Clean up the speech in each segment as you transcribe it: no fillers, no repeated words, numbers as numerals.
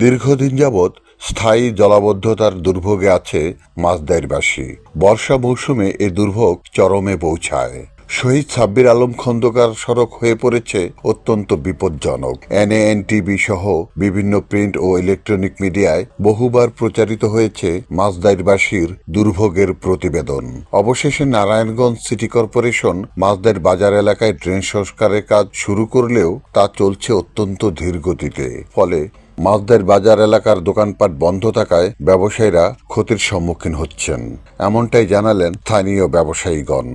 দীর্ঘদিন যাবৎ স্থায়ী জলাবদ্ধতার দুর্ভোগে আছে মাসদাইরবাসী। বর্ষা মৌসুমে এ দুর্ভোগ চরমে পৌঁছায়। শহীদ সাব্বির আলম খন্দকার সড়ক হয়ে পড়েছে অত্যন্ত বিপজ্জনক। এনএএনটিভি সহ বিভিন্ন প্রিন্ট ও ইলেকট্রনিক মিডিয়ায় বহুবার প্রচারিত হয়েছে মাসদাইরবাসীর দুর্ভোগের প্রতিবেদন। অবশেষে নারায়ণগঞ্জ সিটি কর্পোরেশন মাসদাইর বাজার এলাকায় ড্রেন সংস্কারের কাজ শুরু করলেও তা চলছে অত্যন্ত ধীর গতিতে। ফলে মাসদাইর বাজার এলাকার দোকানপাট বন্ধ থাকায় ব্যবসায়ীরা ক্ষতির সম্মুখীন হচ্ছেন, এমনটাই জানালেন স্থানীয় ব্যবসায়ীগণ।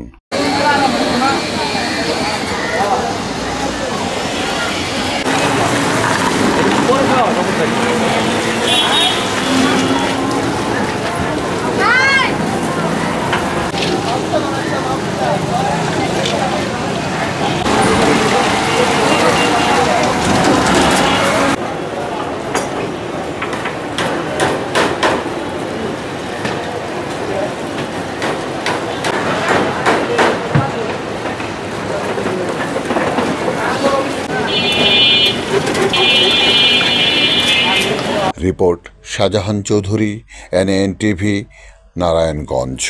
রিপোর্ট শাহজাহান চৌধুরী, এনএএনটিভি, নারায়ণগঞ্জ।